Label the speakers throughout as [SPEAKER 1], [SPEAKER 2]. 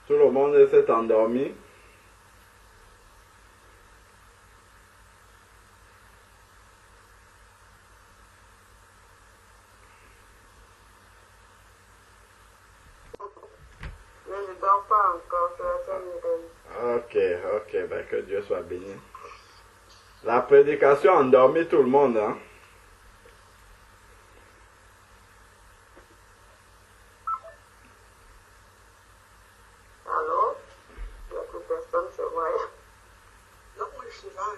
[SPEAKER 1] Tout le monde s'est endormi.
[SPEAKER 2] Mais je ne dors pas encore, c'est la seule nouvelle.
[SPEAKER 1] Ok, ben que Dieu soit béni. La prédication a endormi tout le monde, hein.
[SPEAKER 2] Allô? Il n'y a plus personne, je vois.
[SPEAKER 3] Non, moi je suis là.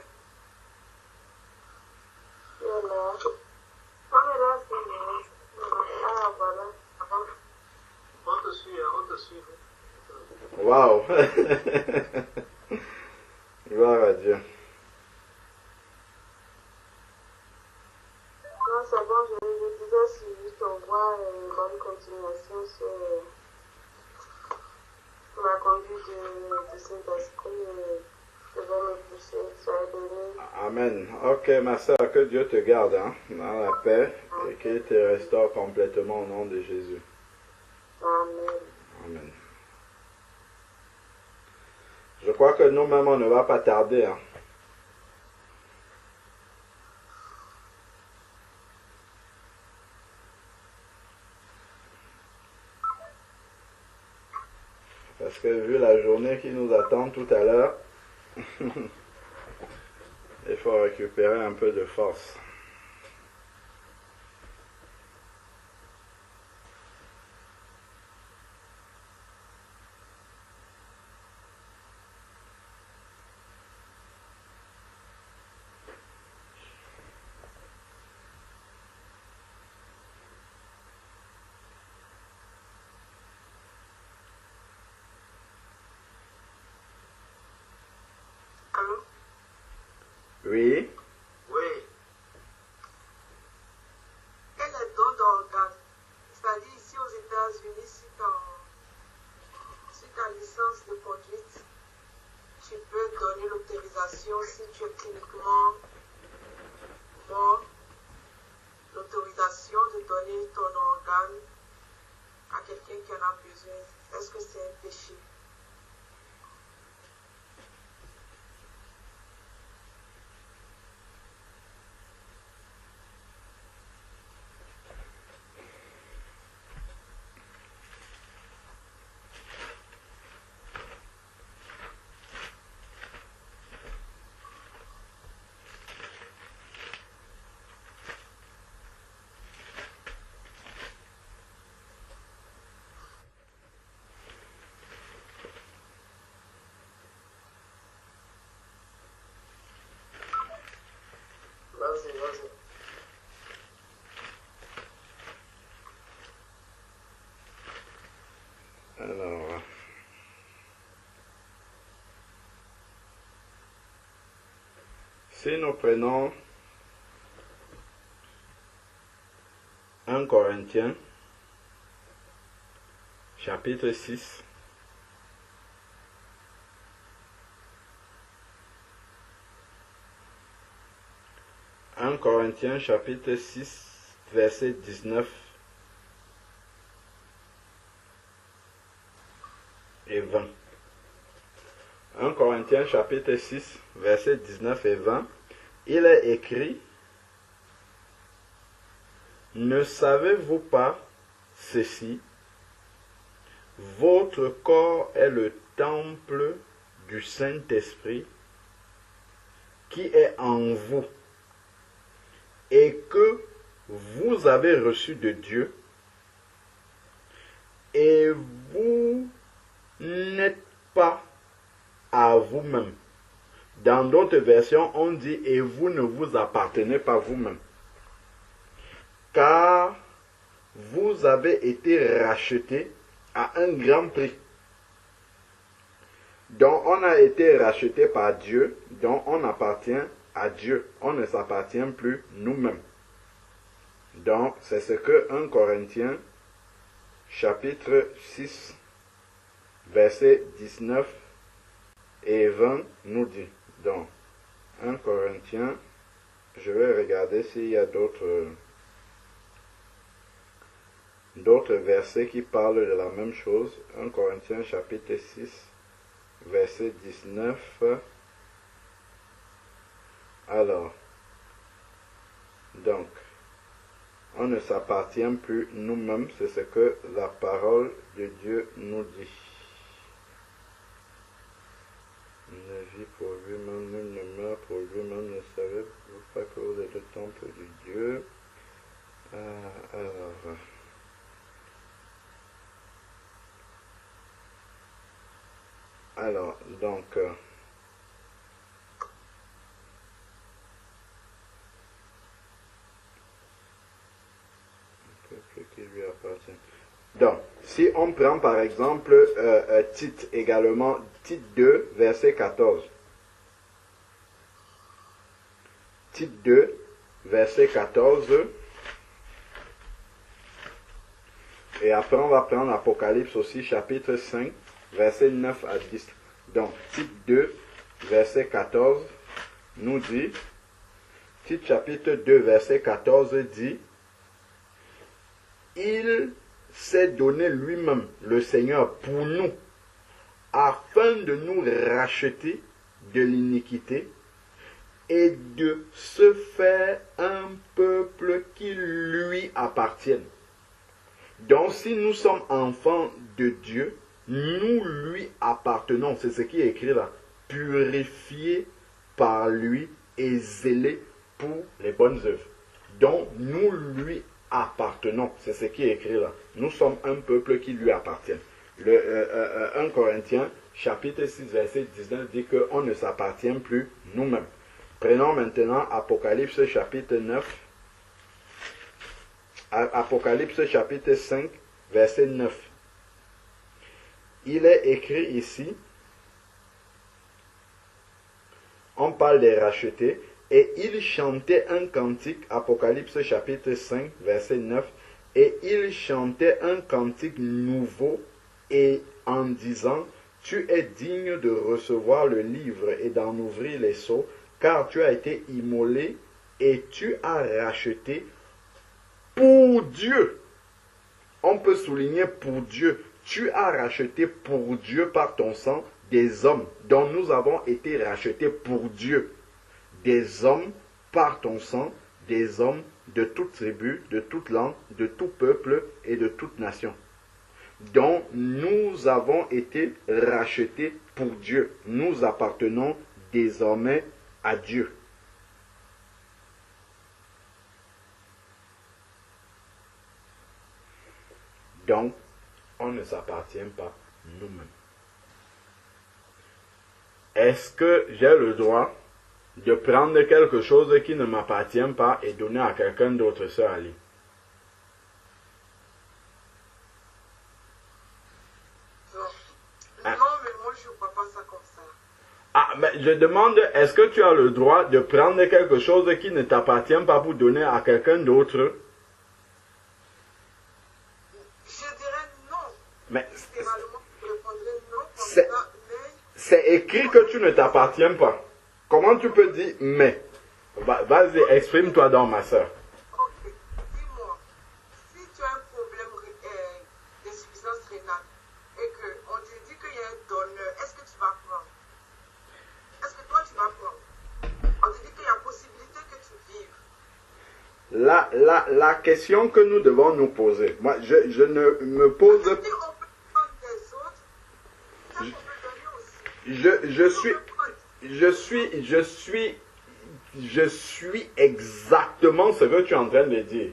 [SPEAKER 2] Il est là. On est là, c'est bien. Ah, voilà.
[SPEAKER 3] On te suit.
[SPEAKER 1] Waouh. Gloire à Dieu.
[SPEAKER 2] Non, c'est bon, je disais suivi ton voix et bonne continuation sur la conduite du Saint-Esprit. Je vais me coucher, soyez bénis.
[SPEAKER 1] Amen. Ok, ma soeur, que Dieu te garde, hein, dans la paix et qu'il te restaure complètement au nom de Jésus.
[SPEAKER 2] Amen.
[SPEAKER 1] Amen. Je crois que nous-mêmes, on ne va pas tarder, hein. Parce que vu la journée qui nous attend tout à l'heure, il faut récupérer un peu de force.
[SPEAKER 3] Allô?
[SPEAKER 1] Oui.
[SPEAKER 3] Oui. Et les dons d'organes? C'est-à-dire ici aux États-Unis, si ta licence de conduite, tu peux donner l'autorisation si tu es cliniquement mort, l'autorisation de donner ton organe à quelqu'un qui en a besoin. Est-ce que c'est un péché? Vas-y.
[SPEAKER 1] Alors, si nous prenons 1 Corinthiens, chapitre 6, Corinthiens chapitre 6, verset 19 et 20. 1 Corinthiens chapitre 6, verset 19 et 20. Il est écrit: ne savez-vous pas ceci? Votre corps est le temple du Saint-Esprit qui est en vous et que vous avez reçu de Dieu, et vous n'êtes pas à vous-même. Dans d'autres versions, on dit: et vous ne vous appartenez pas vous-même, car vous avez été rachetés à un grand prix. Donc on a été racheté par Dieu, donc on appartient à Dieu, on ne s'appartient plus nous-mêmes. Donc c'est ce que 1 Corinthiens chapitre 6 verset 19 et 20 nous dit. Donc 1 Corinthiens, je vais regarder s'il y a d'autres d'autres versets qui parlent de la même chose. 1 Corinthiens chapitre 6, verset 19. Alors, donc, on ne s'appartient plus nous-mêmes, c'est ce que la parole de Dieu nous dit. Ne vit pour lui-même, nul ne meurt pour lui-même, ne savez-vous pas que vous êtes le temple de Dieu. Alors, donc, qui lui appartient. Donc, si on prend par exemple Tite également, Tite 2, verset 14. Tite 2, verset 14. Et après, on va prendre Apocalypse aussi, chapitre 5, verset 9 à 10. Donc, Tite 2, verset 14, nous dit, Tite chapitre 2, verset 14 dit, il s'est donné lui-même, le Seigneur, pour nous, afin de nous racheter de l'iniquité et de se faire un peuple qui lui appartienne. Donc, si nous sommes enfants de Dieu, nous lui appartenons. C'est ce qui est écrit là. Purifiés par lui et zélés pour les bonnes œuvres. Donc, nous lui appartenons. C'est ce qui est écrit là. Nous sommes un peuple qui lui appartient. 1 Corinthiens, chapitre 6, verset 19, dit qu'on ne s'appartient plus nous-mêmes. Prenons maintenant Apocalypse, chapitre 9. Apocalypse, chapitre 5, verset 9. Il est écrit ici, on parle des rachetés, et il chantait un cantique, Apocalypse chapitre 5, verset 9, et il chantait un cantique nouveau, et en disant, tu es digne de recevoir le livre et d'en ouvrir les sceaux, car tu as été immolé, et tu as racheté pour Dieu. On peut souligner pour Dieu. Tu as racheté pour Dieu par ton sang des hommes dont nous avons été rachetés pour Dieu. Des hommes par ton sang, des hommes de toute tribu, de toute langue, de tout peuple et de toute nation. Dont nous avons été rachetés pour Dieu. Nous appartenons désormais à Dieu. Donc, on ne s'appartient pas nous-mêmes. Est-ce que j'ai le droit de prendre quelque chose qui ne m'appartient pas et donner à quelqu'un d'autre, sœur Ali?
[SPEAKER 3] Non, mais moi je ne vois pas ça comme ça.
[SPEAKER 1] Ah, mais je demande, est-ce que tu as le droit de prendre quelque chose qui ne t'appartient pas pour donner à quelqu'un d'autre?
[SPEAKER 3] Je dirais non.
[SPEAKER 1] Mais
[SPEAKER 3] Littéralement, je répondrais non comme ça, mais...
[SPEAKER 1] c'est écrit que tu ne t'appartiens pas. Comment tu peux dire mais? Vas-y, exprime-toi donc, ma soeur.
[SPEAKER 3] Ok, dis-moi, si tu as un problème d'insuffisance rénale et qu'on te dit qu'il y a un donneur, est-ce que tu vas prendre? Est-ce que toi tu vas prendre? On te dit qu'il y a possibilité que tu vives.
[SPEAKER 1] La question que nous devons nous poser, moi je ne me pose...
[SPEAKER 3] Si on peut prendre des autres, ça on peut donner aussi.
[SPEAKER 1] Je suis exactement ce que tu es en train de dire.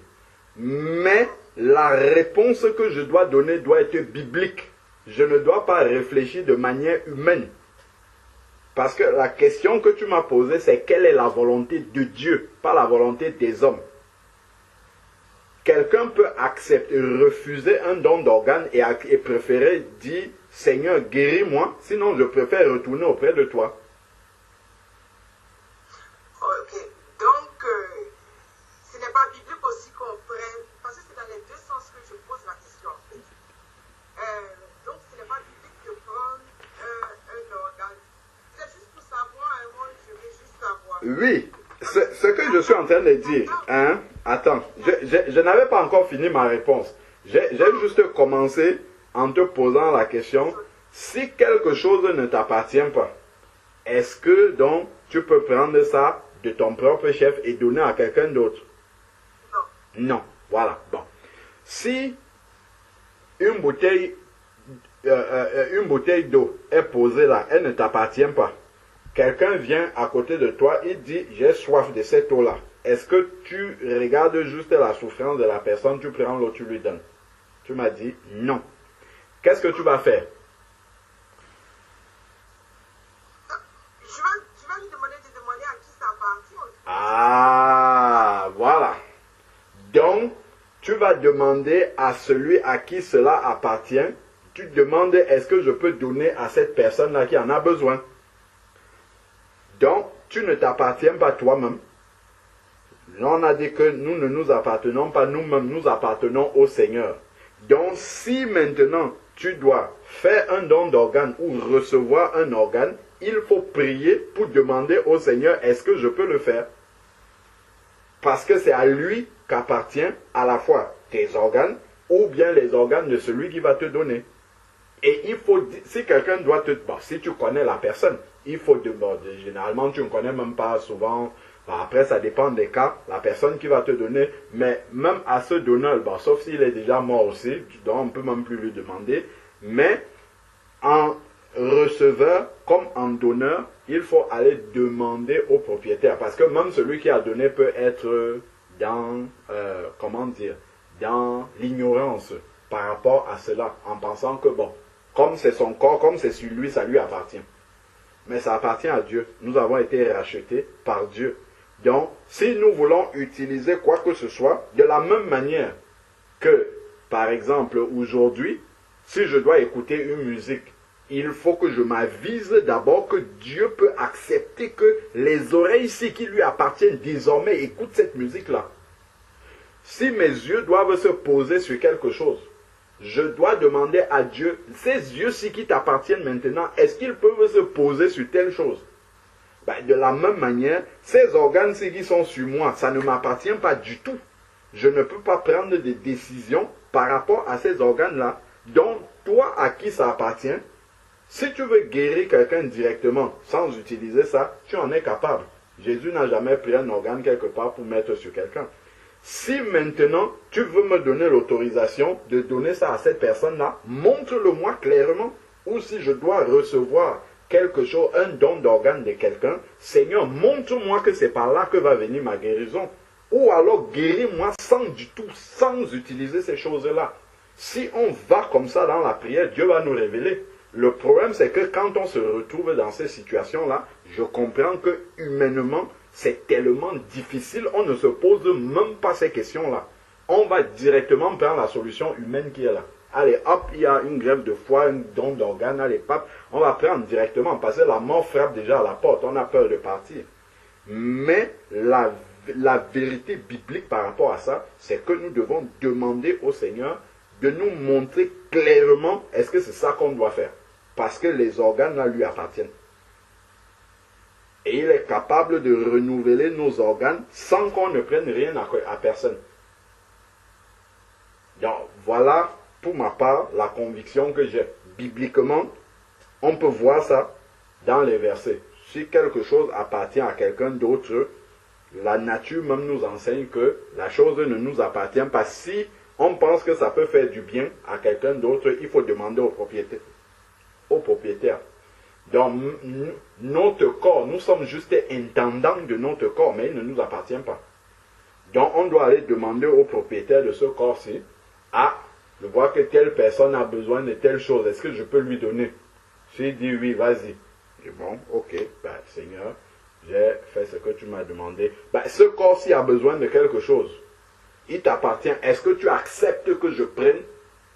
[SPEAKER 1] Mais la réponse que je dois donner doit être biblique. Je ne dois pas réfléchir de manière humaine. Parce que la question que tu m'as posée, c'est quelle est la volonté de Dieu, pas la volonté des hommes. Quelqu'un peut accepter, refuser un don d'organe et préférer dire, Seigneur, guéris-moi, sinon je préfère retourner auprès de toi.
[SPEAKER 3] Ok, donc ce n'est pas biblique aussi qu'on prenne, parce que c'est dans les deux sens que je pose la question en fait. Donc ce n'est pas biblique de prendre un organe. C'est juste pour savoir, moi je veux juste savoir.
[SPEAKER 1] Oui, ce que je suis en train de dire, hein, attends, je n'avais pas encore fini ma réponse. J'ai juste commencé en te posant la question, si quelque chose ne t'appartient pas, est-ce que donc tu peux prendre ça de ton propre chef et donner à quelqu'un d'autre? Non. Voilà. Bon. Si une bouteille d'eau est posée là, elle ne t'appartient pas. Quelqu'un vient à côté de toi, il dit, j'ai soif de cette eau-là. Est-ce que tu regardes juste la souffrance de la personne, tu prends l'eau, tu lui donnes? Tu m'as dit non. Qu'est-ce que tu vas faire?
[SPEAKER 3] Je vais lui demander de demander à qui ça appartient.
[SPEAKER 1] Ah, voilà. Donc, tu vas demander à celui à qui cela appartient, tu demandes, est-ce que je peux donner à cette personne-là qui en a besoin? Donc, tu ne t'appartiens pas toi-même. On a dit que nous ne nous appartenons pas nous-mêmes, nous appartenons au Seigneur. Donc, si maintenant tu dois faire un don d'organe ou recevoir un organe, il faut prier pour demander au Seigneur, est-ce que je peux le faire? Parce que c'est à lui qu'appartient à la fois tes organes ou bien les organes de celui qui va te donner. Et il faut, si quelqu'un doit te... Bon, si tu connais la personne, il faut demander. Généralement, tu ne connais même pas souvent. Bon, après, ça dépend des cas. La personne qui va te donner, mais même à ce donneur, bon, sauf s'il est déjà mort aussi, donc on ne peut même plus lui demander. Mais en receveur comme en donneur, il faut aller demander au propriétaire. Parce que même celui qui a donné peut être dans, dans l'ignorance par rapport à cela, en pensant que bon, comme c'est son corps, comme c'est sur lui, ça lui appartient. Mais ça appartient à Dieu. Nous avons été rachetés par Dieu. Donc, si nous voulons utiliser quoi que ce soit, de la même manière que, par exemple, aujourd'hui, si je dois écouter une musique, il faut que je m'avise d'abord que Dieu peut accepter que les oreilles ici qui lui appartiennent désormais écoutent cette musique-là. Si mes yeux doivent se poser sur quelque chose, je dois demander à Dieu, ces yeux-ci qui t'appartiennent maintenant, est-ce qu'ils peuvent se poser sur telle chose? Ben, de la même manière, ces organes-ci qui sont sur moi, ça ne m'appartient pas du tout. Je ne peux pas prendre des décisions par rapport à ces organes-là. Donc, toi à qui ça appartient, si tu veux guérir quelqu'un directement sans utiliser ça, tu en es capable. Jésus n'a jamais pris un organe quelque part pour mettre sur quelqu'un. Si maintenant tu veux me donner l'autorisation de donner ça à cette personne-là, montre-le-moi clairement. Ou si je dois recevoir quelque chose, un don d'organe de quelqu'un, Seigneur, montre-moi que c'est par là que va venir ma guérison. Ou alors guéris-moi sans du tout, sans utiliser ces choses-là. Si on va comme ça dans la prière, Dieu va nous révéler. Le problème, c'est que quand on se retrouve dans ces situations-là, je comprends que humainement, c'est tellement difficile, on ne se pose même pas ces questions-là. On va directement prendre la solution humaine qui est là. Allez, hop, il y a une greffe de foie, un don d'organe, allez, pap, on va prendre directement, parce que la mort frappe déjà à la porte, on a peur de partir. Mais la vérité biblique par rapport à ça, c'est que nous devons demander au Seigneur de nous montrer clairement, est-ce que c'est ça qu'on doit faire? Parce que les organes là lui appartiennent. Et il est capable de renouveler nos organes sans qu'on ne prenne rien à personne. Donc voilà pour ma part la conviction que j'ai. Bibliquement, on peut voir ça dans les versets. Si quelque chose appartient à quelqu'un d'autre, la nature même nous enseigne que la chose ne nous appartient pas. Si on pense que ça peut faire du bien à quelqu'un d'autre, il faut demander au propriétaire. Donc, notre corps, nous sommes juste intendants de notre corps, mais il ne nous appartient pas. Donc, on doit aller demander au propriétaire de ce corps-ci, je vois que telle personne a besoin de telle chose, est-ce que je peux lui donner? S'il dit oui, vas-y. Je dis bon, ok, ben, Seigneur, j'ai fait ce que tu m'as demandé. Ben, ce corps-ci a besoin de quelque chose. Il t'appartient. Est-ce que tu acceptes que je prenne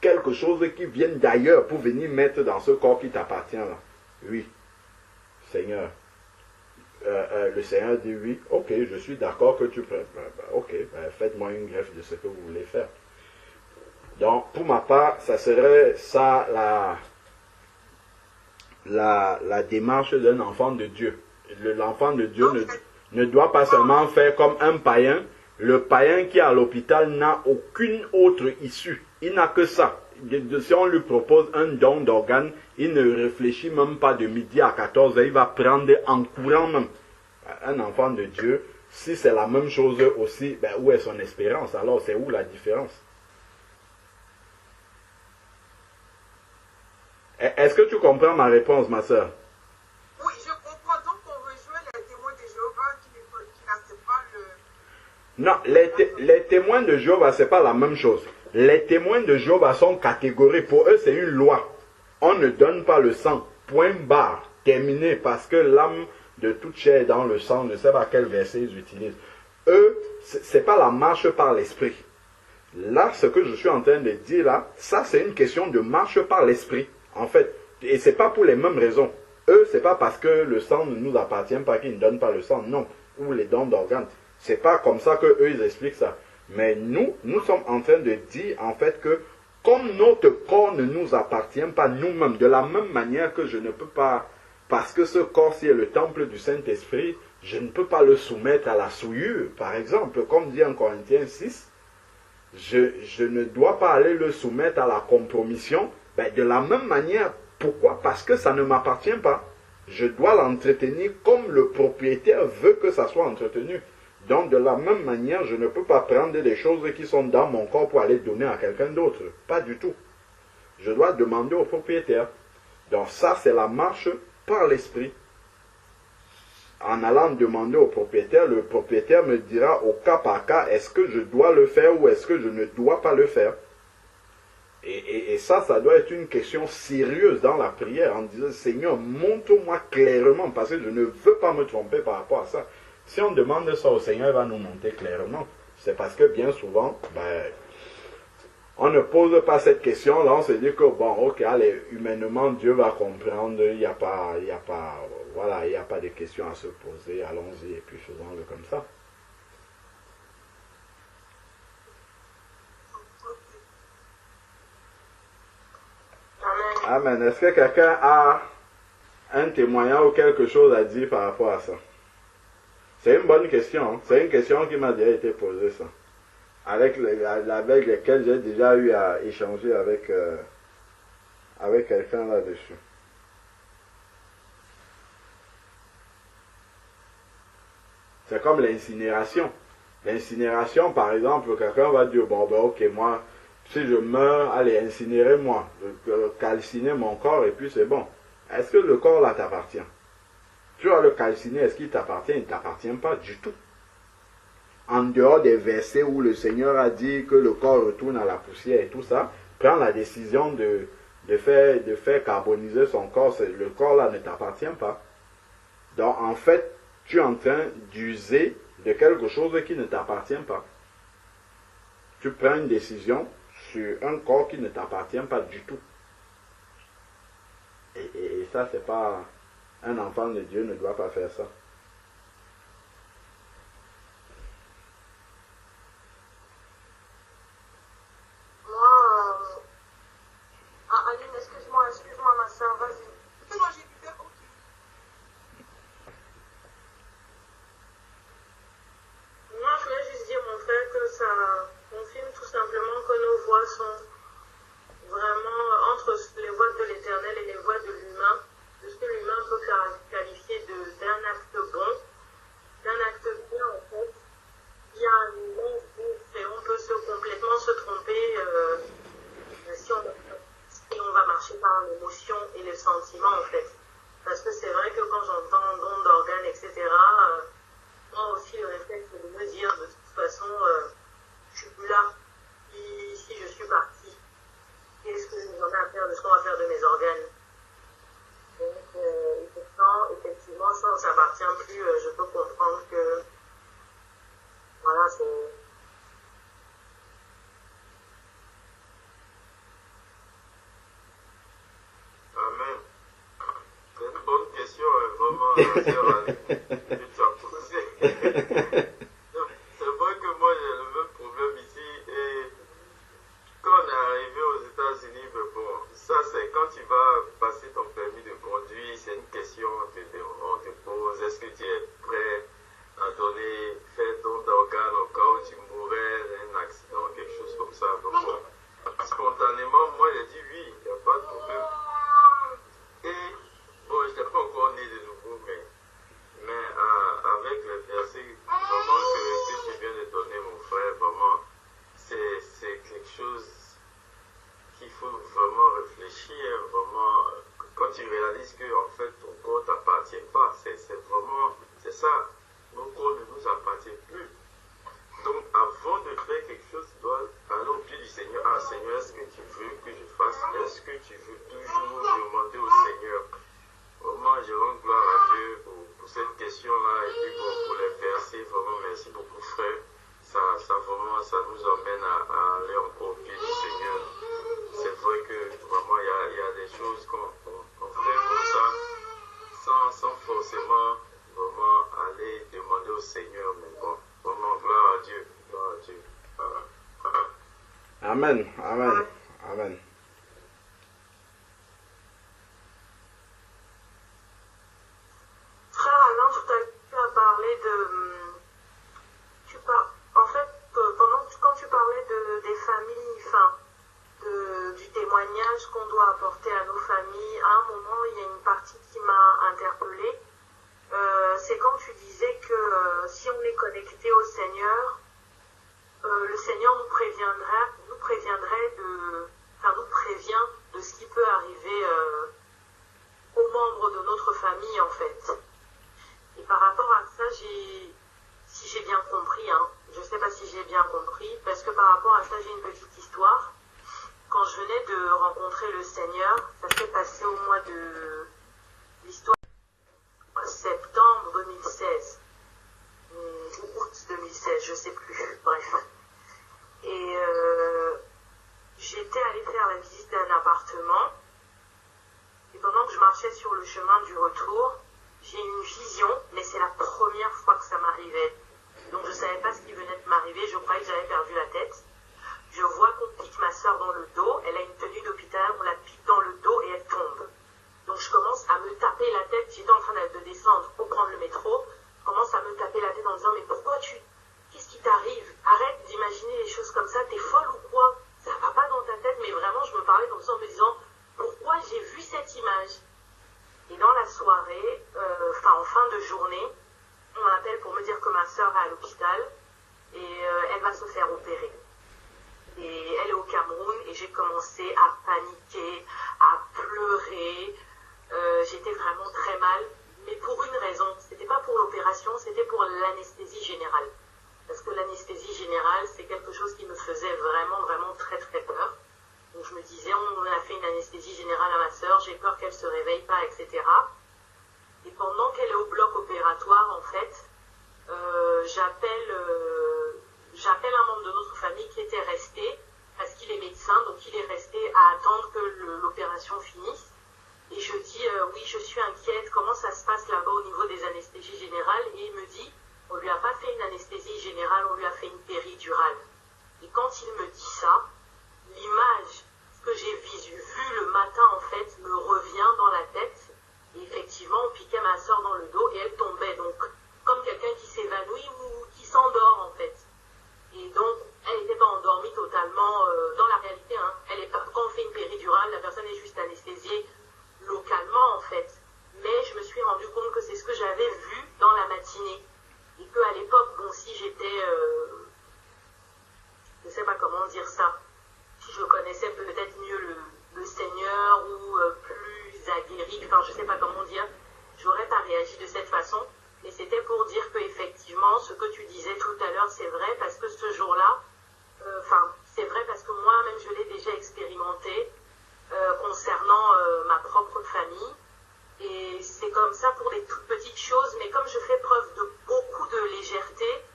[SPEAKER 1] quelque chose qui vienne d'ailleurs pour venir mettre dans ce corps qui t'appartient là? Oui. Seigneur. Le Seigneur dit oui. Ok, je suis d'accord que tu prennes. Ok, faites-moi une greffe de ce que vous voulez faire. Donc, pour ma part, ça serait ça la démarche d'un enfant de Dieu. L'enfant de Dieu ne doit pas seulement faire comme un païen. Le païen qui est à l'hôpital n'a aucune autre issue Il n'a que ça. Si on lui propose un don d'organe, il ne réfléchit même pas de midi à 14 heures, il va prendre en courant même. Un enfant de Dieu, si c'est la même chose aussi, ben où est son espérance? Alors c'est où la différence? Est-ce que tu comprends ma réponse, ma soeur?
[SPEAKER 3] Oui, je comprends. Donc, on rejoint les témoins de Jéhovah qui n'acceptent pas le...
[SPEAKER 1] Non, les témoins de Jéhovah, ce n'est pas la même chose. Les témoins de Jéhovah sont catégoriques. Pour eux, c'est une loi. On ne donne pas le sang. Point barre. Terminé. Parce que l'âme de toute chair est dans le sang. Je ne sais pas quel verset ils utilisent. Eux, ce n'est pas la marche par l'esprit. Là, ce que je suis en train de dire là, ça c'est une question de marche par l'esprit. En fait, et c'est pas pour les mêmes raisons. Eux, c'est pas parce que le sang ne nous appartient pas qu'ils ne donnent pas le sang, non. Ou les dons d'organes. C'est pas comme ça que eux ils expliquent ça. Mais nous sommes en train de dire en fait que comme notre corps ne nous appartient pas nous-mêmes, de la même manière que je ne peux pas, parce que ce corps-ci est le temple du Saint-Esprit, je ne peux pas le soumettre à la souillure, par exemple, comme dit en Corinthiens 6, je ne dois pas aller le soumettre à la compromission. Ben, de la même manière, pourquoi? Parce que ça ne m'appartient pas. Je dois l'entretenir comme le propriétaire veut que ça soit entretenu. Donc, de la même manière, je ne peux pas prendre des choses qui sont dans mon corps pour aller donner à quelqu'un d'autre. Pas du tout. Je dois demander au propriétaire. Donc, ça, c'est la marche par l'esprit. En allant demander au propriétaire, le propriétaire me dira au cas par cas, est-ce que je dois le faire ou est-ce que je ne dois pas le faire? Et ça doit être une question sérieuse dans la prière, en disant, Seigneur, montre-moi clairement, parce que je ne veux pas me tromper par rapport à ça. Si on demande ça au Seigneur, il va nous montrer clairement. C'est parce que bien souvent, on ne pose pas cette question, là on se dit que, bon, ok, allez, humainement, Dieu va comprendre, il n'y a pas de questions à se poser, allons-y, et puis faisons-le comme ça. Amen. Est-ce que quelqu'un a un témoignage ou quelque chose à dire par rapport à ça? C'est une bonne question. Hein? C'est une question qui m'a déjà été posée, ça. Avec lesquelles j'ai déjà eu à échanger avec quelqu'un là-dessus. C'est comme l'incinération. L'incinération, par exemple, quelqu'un va dire, bon, ben ok, moi, si je meurs, allez, incinérez-moi, calcinez mon corps et puis c'est bon. Est-ce que le corps là t'appartient? Tu vas le calciner, est-ce qu'il t'appartient? Il ne t'appartient pas du tout. En dehors des versets où le Seigneur a dit que le corps retourne à la poussière et tout ça, prends la décision de faire carboniser son corps, le corps là ne t'appartient pas. Donc en fait, tu es en train d'user de quelque chose qui ne t'appartient pas. Tu prends une décision sur un corps qui ne t'appartient pas du tout. Et ça, c'est pas... Un enfant de Dieu ne doit pas faire ça.
[SPEAKER 2] Aline, excuse-moi, ma soeur, vas-y.
[SPEAKER 3] Non, j'ai dit, ok.
[SPEAKER 2] Moi, je voulais juste dire, mon frère, que ça confirme tout simplement que nos voix sont vraiment entre les voix de l'Éternel et les voix de l'humain. De ce que l'humain peut qualifier d'un acte bon, d'un acte bien, en fait. Il y a un moment où on peut complètement se tromper si on va marcher par l'émotion et le sentiment, en fait. Parce que c'est vrai que quand j'entends don d'organes, etc., moi aussi, le réflexe c'est de me dire, de toute façon, je suis plus là. Si je suis partie, qu'est-ce que j'en ai à faire de ce qu'on va faire de mes organes? Donc, effectivement, ça ne s'appartient plus. Je peux comprendre que, voilà, c'est...
[SPEAKER 4] Amen. C'est une bonne question, vraiment, tu as posé. C'est vrai que moi, j'ai le même problème ici. Et quand on est arrivé aux États-Unis, bon, ça c'est quand tu vas passer ton permis de conduire, c'est une question, on te pose, est-ce que tu es prêt à donner, faire don d'organes au cas où tu mourrais, un accident, quelque chose comme ça. Donc, c'est réfléchis vraiment, quand tu réalises que en fait ton corps t'appartient pas, c'est vraiment, c'est ça, nos corps ne nous appartiennent plus. Donc avant de faire quelque chose, tu dois aller au pied du Seigneur. Ah Seigneur, est-ce que tu veux que je fasse? Est-ce que tu veux toujours demander au Seigneur? Vraiment, je rends gloire à Dieu pour cette question-là et puis pour les versets. Vraiment, merci beaucoup frère. Ça vraiment, ça nous emmène à aller encore au pied du Seigneur. C'est vrai que vraiment, il y a des choses qu'on fait comme ça, sans forcément vraiment aller demander au Seigneur. Mais bon, vraiment, gloire à Dieu. Gloire à Dieu.
[SPEAKER 1] Amen, amen, amen.
[SPEAKER 2] Frère Alain, tout à l'heure, tu as parlé de... En fait, quand tu parlais des familles, enfin, du témoignage qu'on doit apporter à nos familles, à un moment, il y a une partie qui m'a interpellée. C'est quand tu disais que si on est connecté au Seigneur, le Seigneur nous prévient de ce qui peut arriver aux membres de notre famille, en fait. Et par rapport à ça, si j'ai bien compris, hein, je ne sais pas si j'ai bien compris, parce que par rapport à ça, j'ai une petite histoire. Quand je venais de rencontrer le Seigneur, ça s'est passé au mois de l'histoire septembre 2016, ou août 2016, je ne sais plus, bref. Et j'étais allée faire la visite d'un appartement, et pendant que je marchais sur le chemin du retour, j'ai eu une vision, mais c'est la première fois que ça m'arrivait. Donc je ne savais pas ce qui venait de m'arriver, je croyais que j'avais perdu la tête. Je vois qu'on pique ma soeur dans le dos, elle a une tenue d'hôpital, on la pique dans le dos et elle tombe. Donc je commence à me taper la tête, j'étais en train de descendre pour prendre le métro, je commence à me taper la tête en disant mais pourquoi qu'est-ce qui t'arrive? Arrête d'imaginer les choses comme ça, t'es folle ou quoi? Ça va pas dans ta tête, mais vraiment je me parlais comme ça en me disant pourquoi j'ai vu cette image? Et dans la soirée, en fin de journée, on m'appelle pour me dire que ma soeur est à l'hôpital et elle va se faire opérer. Et elle est au Cameroun et j'ai commencé à paniquer, à pleurer. J'étais vraiment très mal, mais pour une raison. C'était pas pour l'opération, c'était pour l'anesthésie générale. Parce que l'anesthésie générale, c'est quelque chose qui me faisait vraiment, vraiment très, très peur. Donc je me disais, on a fait une anesthésie générale à ma soeur, j'ai peur qu'elle se réveille pas, etc. Et pendant qu'elle est au bloc opératoire, en fait, j'appelle un membre de notre famille qui était resté, parce qu'il est médecin, donc il est resté à attendre que l'opération finisse. Et je dis, oui, je suis inquiète, comment ça se passe là-bas au niveau des anesthésies générales? Et il me dit, on lui a pas fait une anesthésie générale, on lui a fait une péridurale. Et quand il me dit ça, l'image que j'ai vue le matin, en fait, me revient dans la tête. Et effectivement, on piquait ma soeur dans le dos et elle tombait. Donc, comme quelqu'un qui s'évanouit ou qui s'endort, en fait. Et donc, elle n'était pas endormie totalement dans la réalité. Hein. Quand on fait une péridurale, la personne est juste anesthésiée localement, en fait. Mais je me suis rendu compte que c'est ce que j'avais vu dans la matinée. Et qu'à l'époque, bon, si j'étais... je ne sais pas comment dire ça. Si je connaissais peut-être mieux le Seigneur ou plus aguerri, enfin je ne sais pas comment dire, j'aurais pas réagi de cette façon. Mais c'était pour dire qu'effectivement, ce que tu disais tout à l'heure, c'est vrai, parce que ce jour-là, c'est vrai parce que moi-même je l'ai déjà expérimenté concernant ma propre famille. Et c'est comme ça pour des toutes petites choses, mais comme je fais preuve de beaucoup de légèreté,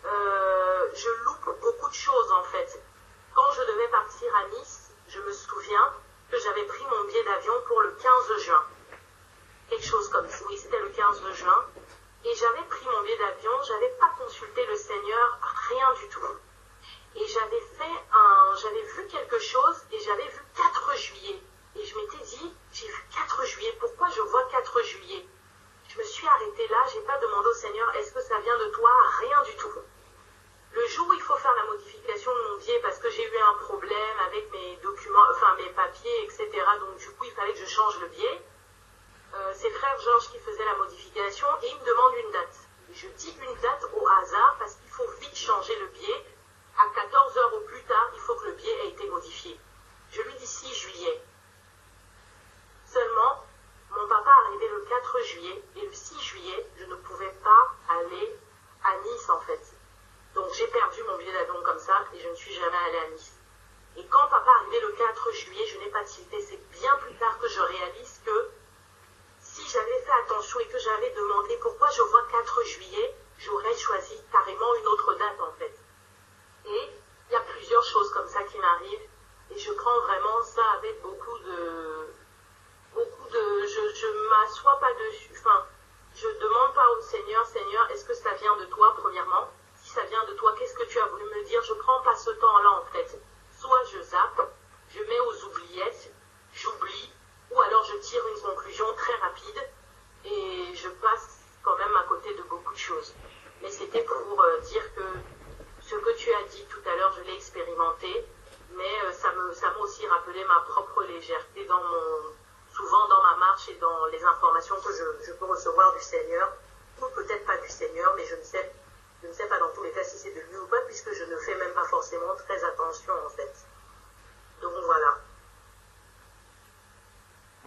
[SPEAKER 2] je loupe beaucoup de choses en fait. Quand je devais partir à Nice, je me souviens que j'avais pris mon billet d'avion pour le 15 juin. Quelque chose comme ça. Oui, c'était le 15 juin. Et j'avais pris mon billet d'avion, j'avais pas consulté le Seigneur, rien du tout. Et j'avais vu quelque chose et j'avais vu 4 juillet. Et je m'étais dit, j'ai vu 4 juillet, pourquoi je vois 4 juillet? Je me suis arrêtée là, j'ai pas demandé au Seigneur, est-ce que ça vient de toi? Rien du tout. Le jour où il faut faire la modification de mon billet, parce que j'ai eu un problème avec mes documents, mes papiers, etc. Donc du coup, il fallait que je change le billet. C'est frère Georges qui faisait la modification et il me demande une date. Je dis une date au hasard parce qu'il faut vite changer le billet. À 14 heures au plus tard, il faut que le billet ait été modifié. Je lui dis 6 juillet. juillet, je n'ai pas tilté. C'est bien plus tard que je réalise que si j'avais fait attention et que j'avais demandé pourquoi je vois 4 juillet, j'aurais choisi carrément une autre date en fait. Et il y a plusieurs choses comme ça qui m'arrivent et je prends vraiment ça avec beaucoup de je m'assois pas dessus, enfin, je demande pas au Seigneur, Seigneur, est-ce que ça vient de toi premièrement? Si ça vient de toi, qu'est-ce que tu as voulu me dire? Je prends pas ce temps-là en fait. Soit je zappe, je mets aux oubliettes, j'oublie, ou alors je tire une conclusion très rapide et je passe quand même à côté de beaucoup de choses. Mais c'était pour dire que ce que tu as dit tout à l'heure, je l'ai expérimenté, mais ça m'a aussi rappelé ma propre légèreté souvent dans ma marche et dans les informations que je peux recevoir du Seigneur, ou peut-être pas du Seigneur, mais je ne sais pas dans tous les cas si c'est de lui ou pas, puisque je ne fais même pas forcément très attention en fait. Donc voilà.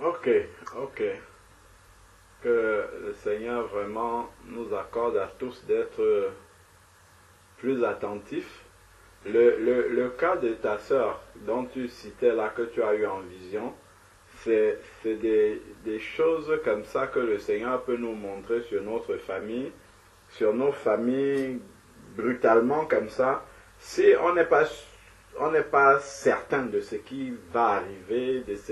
[SPEAKER 1] Ok. Que le Seigneur vraiment nous accorde à tous d'être plus attentifs. Le cas de ta sœur dont tu citais là, que tu as eu en vision, c'est des choses comme ça que le Seigneur peut nous montrer sur notre famille, sur nos familles, brutalement comme ça. Si on n'est pas certain de ce qui va arriver, de ce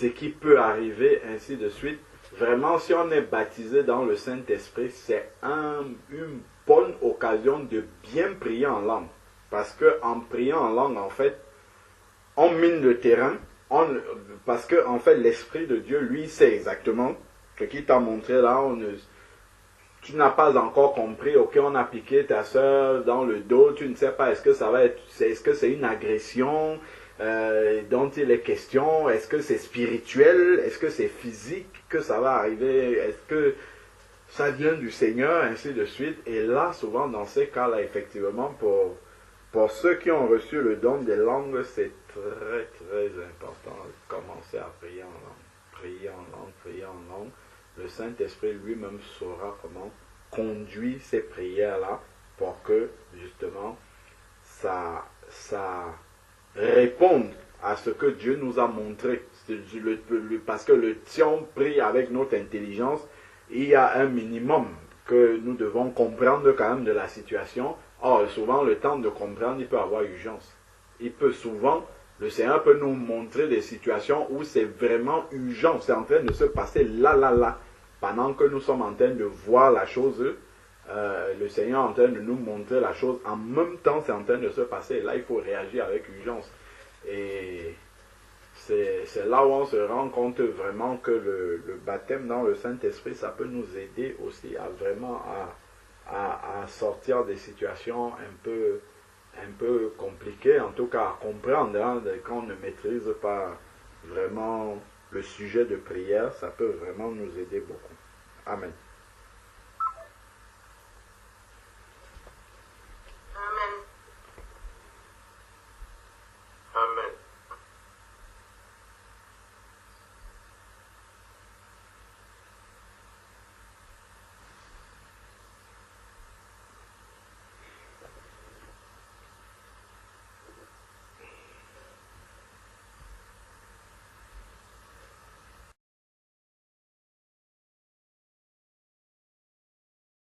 [SPEAKER 1] qui peut arriver, ainsi de suite. Vraiment, si on est baptisé dans le Saint-Esprit, c'est une bonne occasion de bien prier en langue. Parce qu'en priant en langue, en fait, on mine le terrain, parce que en fait, l'Esprit de Dieu, lui, sait exactement ce qu'il t'a montré là. Tu n'as pas encore compris, ok, on a piqué ta soeur dans le dos, tu ne sais pas, est-ce que c'est une agression dont il est question, est-ce que c'est spirituel, est-ce que c'est physique que ça va arriver, est-ce que ça vient du Seigneur, ainsi de suite. Et là, souvent, dans ces cas-là, effectivement, pour ceux qui ont reçu le don des langues, c'est très, très important de commencer à prier en langue. Prier en langue. Le Saint-Esprit lui-même saura comment conduire ces prières-là pour que, justement, ça réponde à ce que Dieu nous a montré. Parce que si on prie avec notre intelligence, il y a un minimum que nous devons comprendre quand même de la situation. Or, souvent, le temps de comprendre, il peut avoir urgence. Le Seigneur peut nous montrer des situations où c'est vraiment urgent. C'est en train de se passer là. Pendant que nous sommes en train de voir la chose, le Seigneur est en train de nous montrer la chose. En même temps, c'est en train de se passer. Là, il faut réagir avec urgence. Et c'est là où on se rend compte vraiment que le baptême dans le Saint-Esprit, ça peut nous aider aussi à vraiment à sortir des situations un peu compliquées, en tout cas à comprendre, hein, quand on ne maîtrise pas vraiment le sujet de prière, ça peut vraiment nous aider beaucoup. Amen.